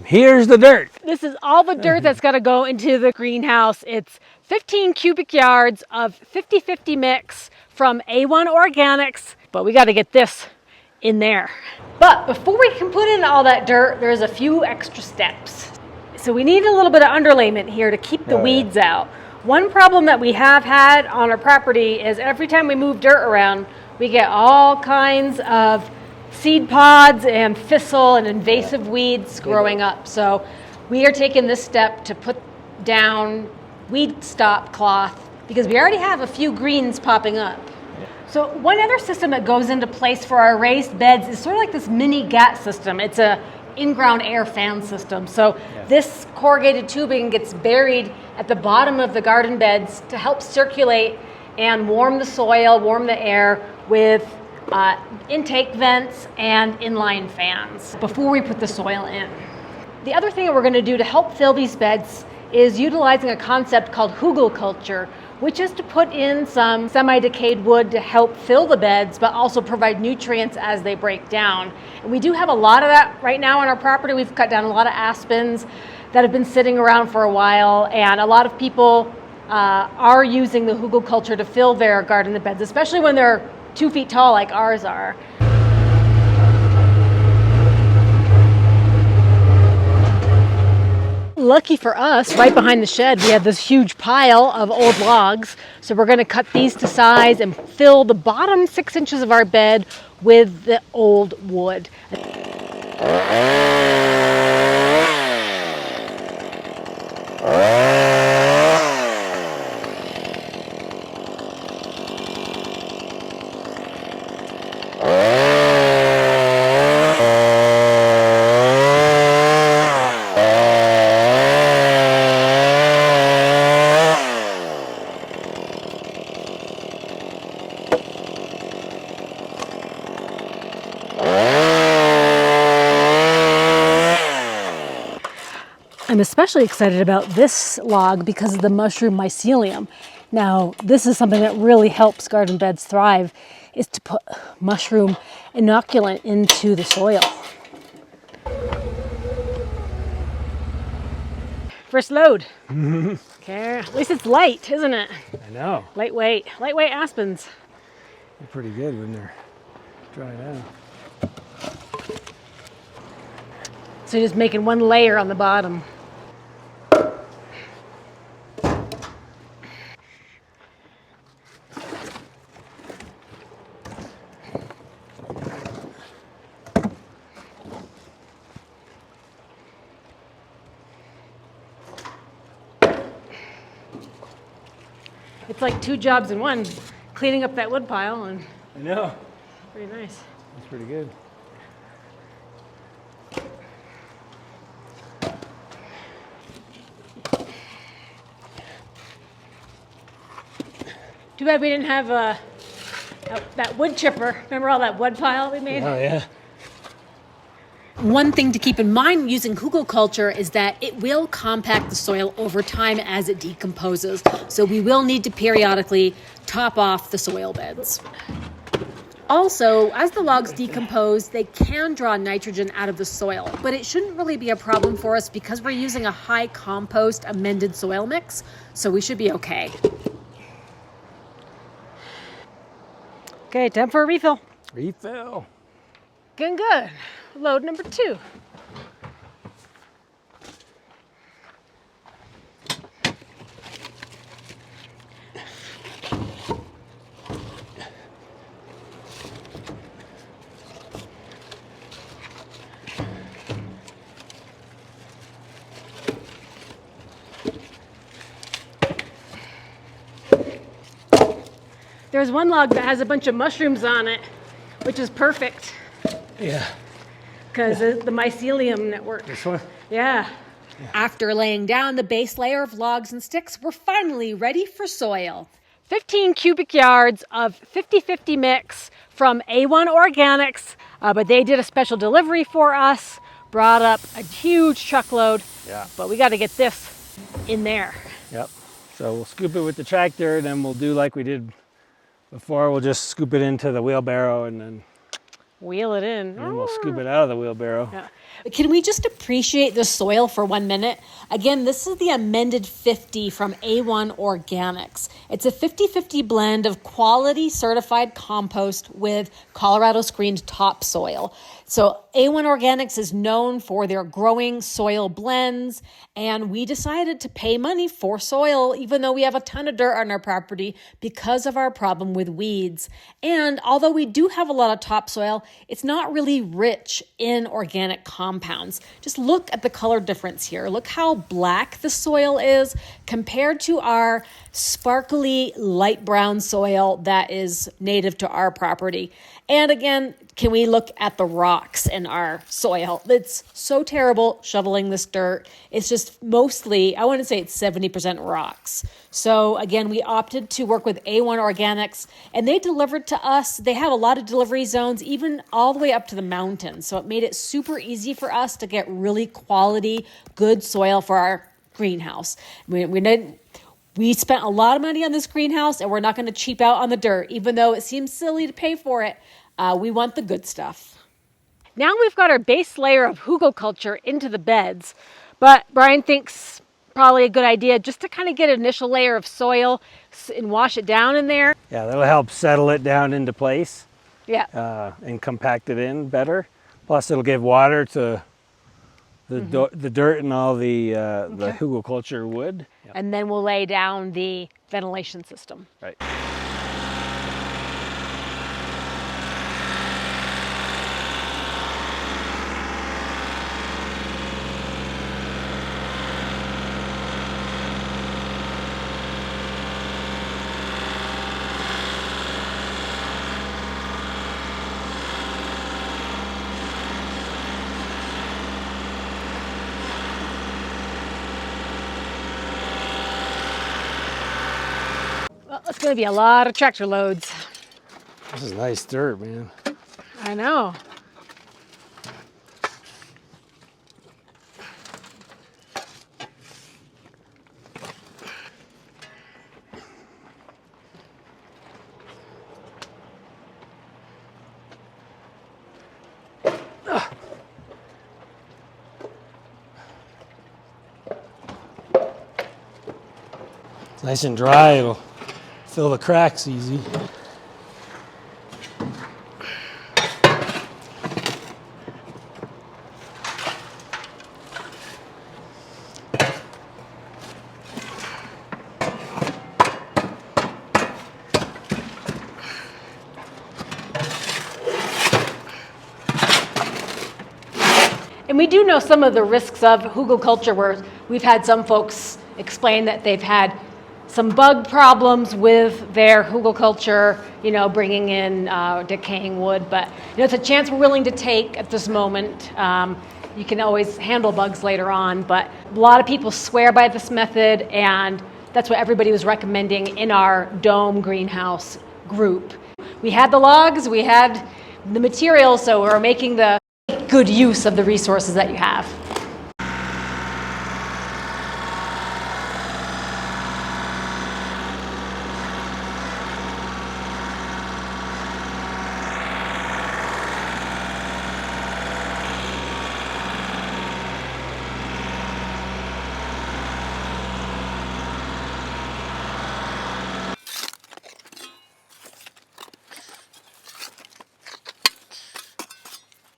here's the dirt. This is all the dirt that's got to go into the greenhouse. It's 15 cubic yards of 50-50 mix from A1 Organics, but we got to get this in there. But before we can put in all that dirt, there's a few extra steps. So we need a little bit of underlayment here to keep the weeds out. One problem that we have had on our property is every time we move dirt around, we get all kinds of seed pods and thistle and invasive weeds growing up. So we are taking this step to put down weed stop cloth because we already have a few greens popping up. So one other system that goes into place for our raised beds is sort of like this mini GAT system. It's a in-ground air fan system. So this corrugated tubing gets buried at the bottom of the garden beds to help circulate and warm the soil, warm the air with intake vents and inline fans before we put the soil in. The other thing that we're going to do to help fill these beds is utilizing a concept called Hugelkultur, which is to put in some semi-decayed wood to help fill the beds, but also provide nutrients as they break down. And we do have a lot of that right now on our property. We've cut down a lot of aspens that have been sitting around for a while, and a lot of people are using the Hugelkultur to fill their garden beds, especially when they're 2 feet tall like ours are. Lucky for us, right behind the shed, we have this huge pile of old logs. So we're going to cut these to size and fill the bottom 6 inches of our bed with the old wood. I'm especially excited about this log because of the mushroom mycelium. Now, this is something that really helps garden beds thrive, is to put mushroom inoculant into the soil. First load. Okay, at least it's light, isn't it? I know. Lightweight aspens. They're pretty good when they're dried out. So you're just making one layer on the bottom. It's like 2 jobs in one, cleaning up that wood pile, and I know. pretty nice. That's pretty good. Too bad we didn't have that wood chipper. Remember all that wood pile we made? Oh yeah. One thing to keep in mind using Hugelkultur is that it will compact the soil over time as it decomposes. So we will need to periodically top off the soil beds. Also, as the logs decompose, they can draw nitrogen out of the soil, but it shouldn't really be a problem for us because we're using a high compost amended soil mix, so we should be okay. Okay, time for a refill. Refill. Good, good. Load number 2. There's one log that has a bunch of mushrooms on it, which is perfect. Yeah. Because the mycelium network. This one? Yeah. After laying down the base layer of logs and sticks, we're finally ready for soil. 15 cubic yards of 50-50 mix from A1 Organics, but they did a special delivery for us, brought up a huge truckload, but we got to get this in there. Yep. So we'll scoop it with the tractor, and then we'll do like we did before. We'll just scoop it into the wheelbarrow and then wheel it in. And then we'll scoop it out of the wheelbarrow. Yeah. Can we just appreciate the soil for 1 minute? Again, this is the amended 50 from A1 Organics. It's a 50-50 blend of quality certified compost with Colorado screened topsoil. So A1 Organics is known for their growing soil blends, and we decided to pay money for soil, even though we have a ton of dirt on our property because of our problem with weeds. And although we do have a lot of topsoil, it's not really rich in organic compounds. Just look at the color difference here. Look how black the soil is compared to our sparkly light brown soil that is native to our property. And again, can we look at the rocks in our soil? It's so terrible shoveling this dirt. It's just mostly, I want to say it's 70% rocks. So again, we opted to work with A1 Organics, and they delivered to us. They have a lot of delivery zones, even all the way up to the mountains. So it made it super easy for us to get really quality, good soil for our greenhouse. We spent a lot of money on this greenhouse, and we're not going to cheap out on the dirt, even though it seems silly to pay for it. We want the good stuff. Now we've got our base layer of Hugelkultur into the beds, but Brian thinks probably a good idea just to kind of get an initial layer of soil and wash it down in there. Yeah, that'll help settle it down into place. Yeah. And compact it in better. Plus it'll give water to the dirt and all the Hugelkultur wood. Yep. And then we'll lay down the ventilation system. Right. Well, it's going to be a lot of tractor loads. This is nice dirt, man. I know. It's nice and dry. It'll fill the cracks easy. And we do know some of the risks of Hugelkultur, where we've had some folks explain that they've had some bug problems with their Hugelkultur, bringing in decaying wood. But it's a chance we're willing to take at this moment. You can always handle bugs later on, but a lot of people swear by this method, and that's what everybody was recommending in our dome greenhouse group. We had the logs, we had the material, so we're making the good use of the resources that you have.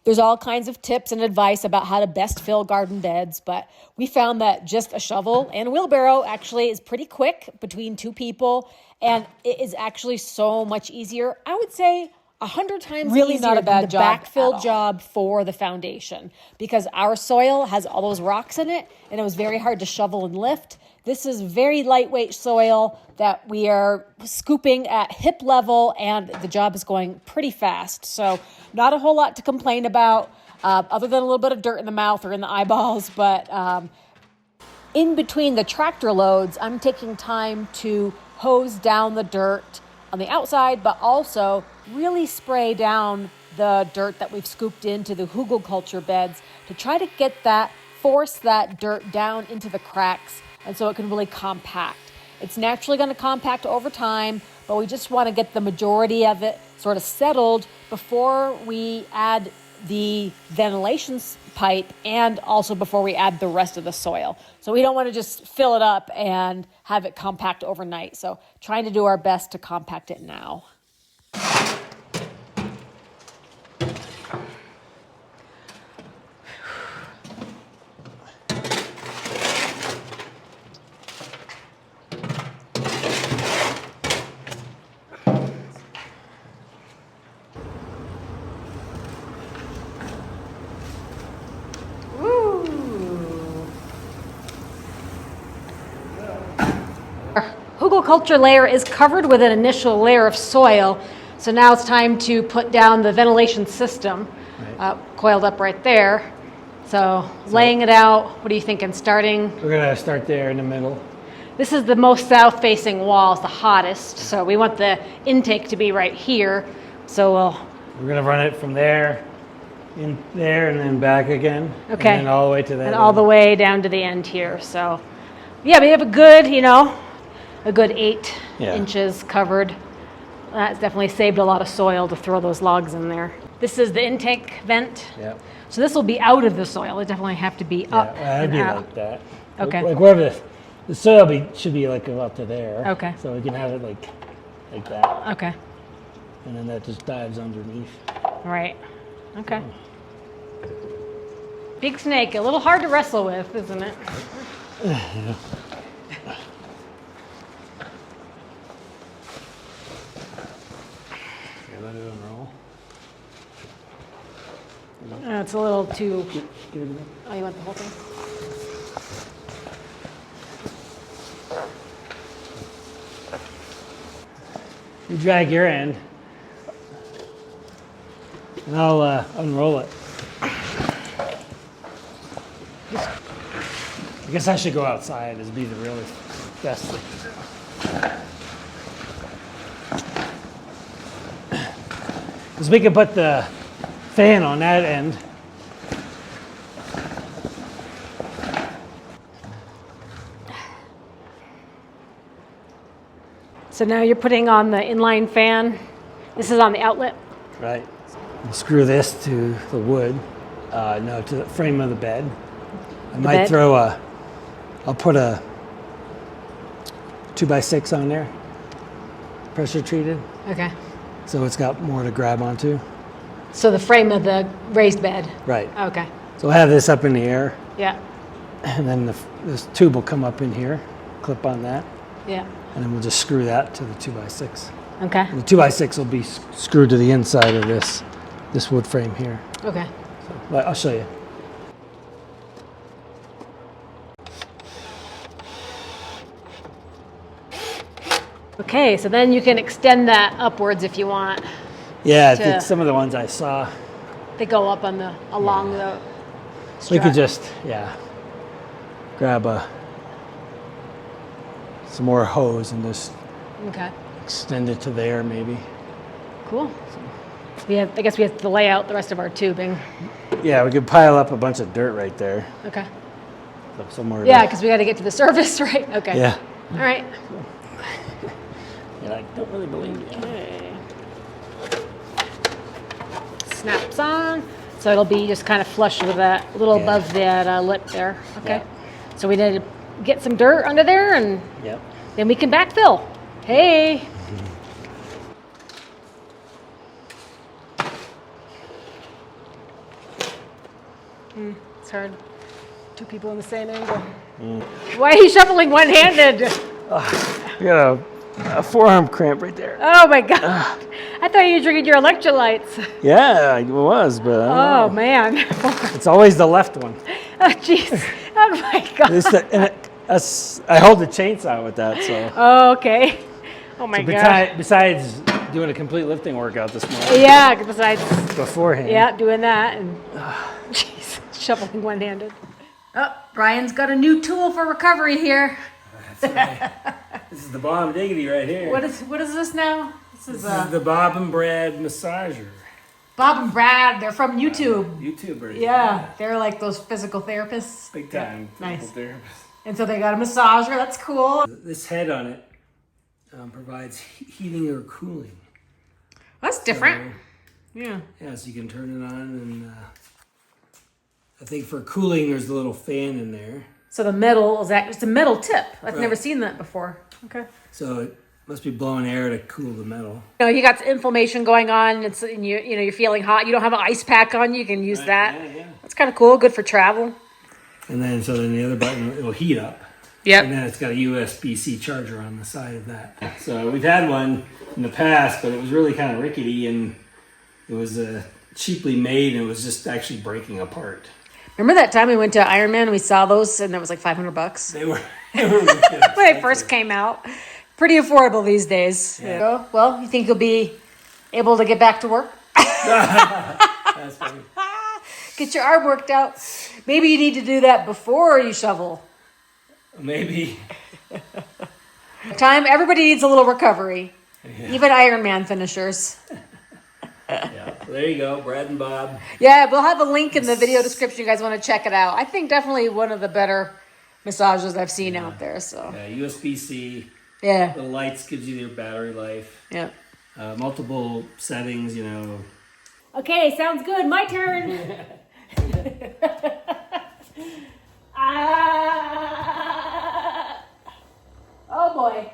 There's all kinds of tips and advice about how to best fill garden beds, but we found that just a shovel and a wheelbarrow actually is pretty quick between two people, and it is actually so much easier. I would say 100 times Really easier not a bad than the job at backfill all. job for the foundation, because our soil has all those rocks in it, and it was very hard to shovel and lift. This is very lightweight soil that we are scooping at hip level, and the job is going pretty fast. So not a whole lot to complain about, other than a little bit of dirt in the mouth or in the eyeballs. But in between the tractor loads, I'm taking time to hose down the dirt on the outside, but also really spray down the dirt that we've scooped into the Hugelkultur beds to try to force that dirt down into the cracks, and so it can really compact. It's naturally going to compact over time, but we just want to get the majority of it sort of settled before we add the ventilation pipe and also before we add the rest of the soil. So we don't want to just fill it up and have it compact overnight. So trying to do our best to compact it now. Our Hugelkultur layer is covered with an initial layer of soil. So now it's time to put down the ventilation system, coiled up right there. So laying it out, what are you thinking, starting? We're gonna start there in the middle. This is the most south-facing wall, it's the hottest. So we want the intake to be right here. So we're gonna run it from there, in there, and then back again. Okay. And then all the way to that. And all the way down to the end here. So yeah, we have a good, a good 8 inches covered. That's definitely saved a lot of soil to throw those logs in there. This is the intake vent. Yeah. So this will be out of the soil. It definitely have to be up and it'd be out. like that. Okay. Like wherever the soil should be like go up to there. Okay. So we can have it like that. Okay. And then that just dives underneath. Right. Okay. Big snake, a little hard to wrestle with, isn't it? Yeah. Let it unroll. It's a little too. Give it a minute. Oh, you want the whole thing? You drag your end, and I'll unroll it. I guess I should go outside. It'd be the really best thing. Because we could put the fan on that end. So now you're putting on the inline fan. This is on the outlet. Right. And screw this to the wood. No, to the frame of the bed. I might throw I'll put a 2x6 on there, pressure treated. Okay. So it's got more to grab onto. So the frame of the raised bed. Right. Okay. So I'll have this up in the air, Yeah. and then this tube will come up in here, clip on that, Yeah. and then we'll just screw that to the 2x6. Okay. And the 2x6 will be screwed to the inside of this wood frame here. Okay. So, I'll show you. Okay, so then you can extend that upwards if you want. Yeah, I think some of the ones I saw. They go up on along the strut. We could just, grab some more hose and just extend it to there maybe. Cool. I guess we have to lay out the rest of our tubing. Yeah, we could pile up a bunch of dirt right there. Okay. So somewhere. Yeah, because we got to get to the surface, right? Okay. Yeah. All right. Yeah, I don't really believe you. Okay. Snaps on. So it'll be just kind of flush with that, a little above that lip there. Okay. Yeah. So we need to get some dirt under there and then we can backfill. Hey. It's hard. Two people in the same angle. Why are you shuffling one-handed? You got a forearm cramp right there. Oh my God. I thought you were drinking your electrolytes. Yeah, it was, but I don't know. Man. It's always the left one. Oh, jeez. Oh my God. I hold the chainsaw with that, so. Oh, okay. Oh my God. Besides doing a complete lifting workout this morning. Yeah, besides. Beforehand. Yeah, doing that and jeez, shoveling one-handed. Oh, Brian's got a new tool for recovery here. That's right. This is the Bob Diggity right here. What is this now? This is the Bob and Brad massager. Bob and Brad, they're from YouTube. YouTubers. Yeah, they're like those physical therapists. Big time nice. physical therapists. And so they got a massager. That's cool. This head on it provides heating or cooling. That's different. Yeah. Yeah, so you can turn it on, and I think for cooling, there's a little fan in there. So the metal is it's a metal tip. I've Right. never seen that before. Okay. So it must be blowing air to cool the metal. You got inflammation going on. And you're feeling hot. You don't have an ice pack on. You can use that. Yeah. That's kind of cool. Good for travel. And then the other button, it will heat up. Yep. And then it's got a USB-C charger on the side of that. So we've had one in the past, but it was really kind of rickety, and it was cheaply made, and it was just actually breaking apart. Remember that time we went to Ironman and we saw those and that was like $500? They were ridiculous. When they first came out. Pretty affordable these days. Yeah. Well, you think you'll be able to get back to work? That's funny. Get your arm worked out. Maybe you need to do that before you shovel. Maybe. Everybody needs a little recovery. Yeah. Even Ironman finishers. Yeah. There you go, Brad and Bob. Yeah, we'll have a link in the video description. You guys want to check it out. I think definitely one of the better massages I've seen out there. So. Yeah, USB-C. Yeah. The lights gives you your battery life. Yeah. Multiple settings, Okay, sounds good. My turn. Oh boy.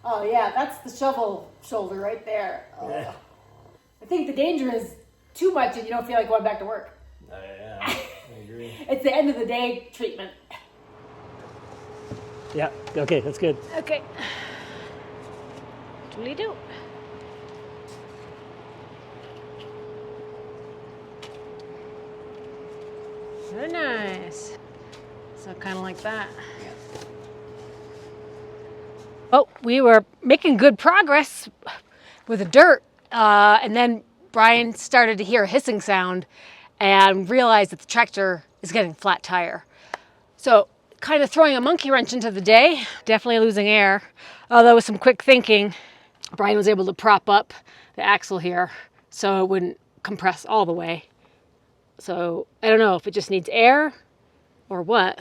Oh yeah, that's the shovel shoulder right there. Oh. Yeah. I think the danger is too much and you don't feel like going back to work. Yeah, I agree. It's the end of the day treatment. Yeah, okay, that's good. Okay. Doodly do. Very nice. So kind of like that. Yeah. Oh, we were making good progress with the dirt, and then Brian started to hear a hissing sound and realized that the tractor is getting flat tire. So kind of throwing a monkey wrench into the day, definitely losing air. Although with some quick thinking, Brian was able to prop up the axle here so it wouldn't compress all the way. So I don't know if it just needs air or what,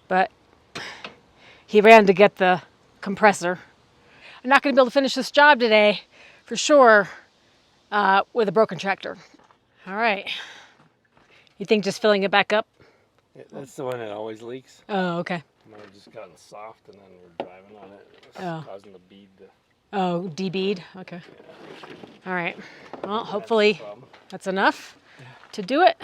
but he ran to get the compressor. I'm not going to be able to finish this job today for sure with a broken tractor. All right. You think just filling it back up? Yeah, that's the one that always leaks. Oh, okay. It might have just gotten soft and then we're driving on it. It's causing the bead to... Oh, de-bead? Okay. Yeah. All right. Well, hopefully that's enough to do it.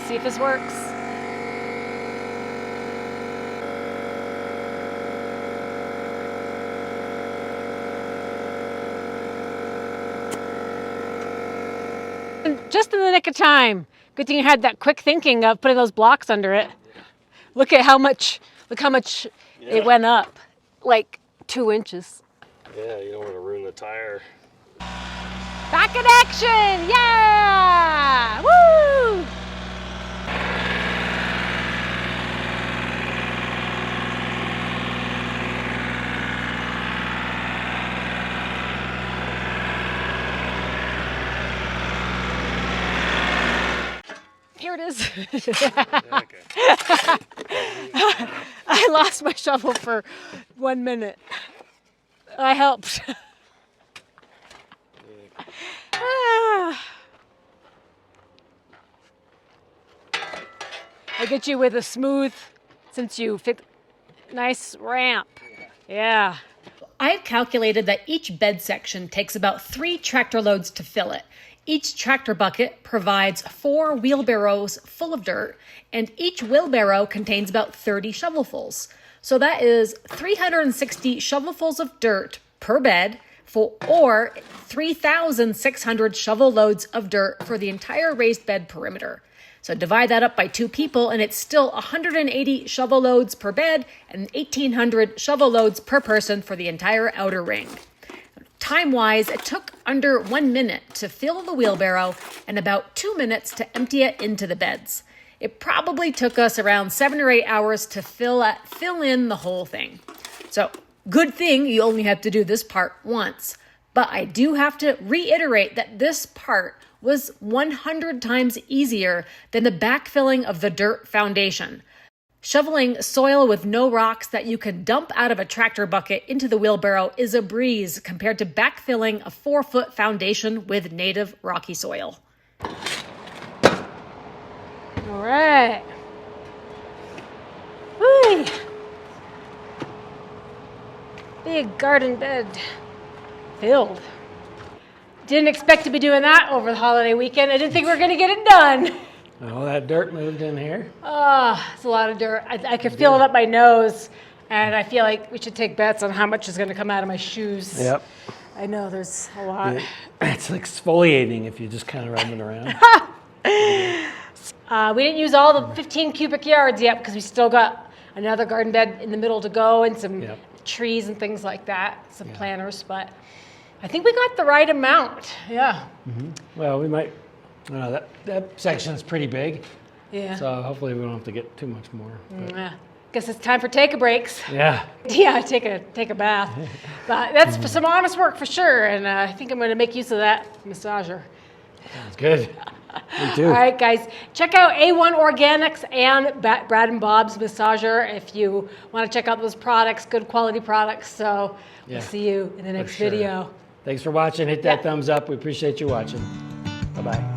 See if this works. Just in the nick of time. Good thing you had that quick thinking of putting those blocks under it. Look how much it went up. Like 2 inches. Yeah, you don't want to ruin the tire. Back in action! Yeah! Woo! Here it is. Okay. I lost my shovel for 1 minute. I helped. I get you with a smooth, since you fit, nice ramp. Yeah. I've calculated that each bed section takes about 3 tractor loads to fill it. Each tractor bucket provides 4 wheelbarrows full of dirt, and each wheelbarrow contains about 30 shovelfuls. So that is 360 shovelfuls of dirt per bed, or 3,600 shovel loads of dirt for the entire raised bed perimeter. So divide that up by 2 people, and it's still 180 shovel loads per bed and 1,800 shovel loads per person for the entire outer ring. Time-wise, it took under 1 minute to fill the wheelbarrow and about 2 minutes to empty it into the beds. It probably took us around 7 or 8 hours to fill in the whole thing. So good thing you only have to do this part once. But I do have to reiterate that this part was 100 times easier than the backfilling of the dirt foundation. Shoveling soil with no rocks that you can dump out of a tractor bucket into the wheelbarrow is a breeze compared to backfilling a 4-foot foundation with native rocky soil. All right. Whee! Big garden bed filled. Didn't expect to be doing that over the holiday weekend. I didn't think we were going to get it done. All that dirt moved in here. Oh, it's a lot of dirt. I could feel it up my nose, and I feel like we should take bets on how much is going to come out of my shoes. Yep. I know there's a lot. It's like exfoliating if you just kind of rub it around. We didn't use all the 15 cubic yards yet because we still got another garden bed in the middle to go and some trees and things like that, some planters, but I think we got the right amount. Yeah. Mm-hmm. Well, we might. That section's pretty big. Yeah. So hopefully we don't have to get too much more. Yeah. Guess it's time for take-a-breaks. Yeah. Yeah, take a bath. But that's for some honest work for sure, and I think I'm going to make use of that massager. Sounds good. Me too. All right, guys. Check out A1 Organics and Brad and Bob's massager if you want to check out those products, good quality products. So we'll see you in the next video. Thanks for watching. Hit that thumbs up. We appreciate you watching. Bye-bye.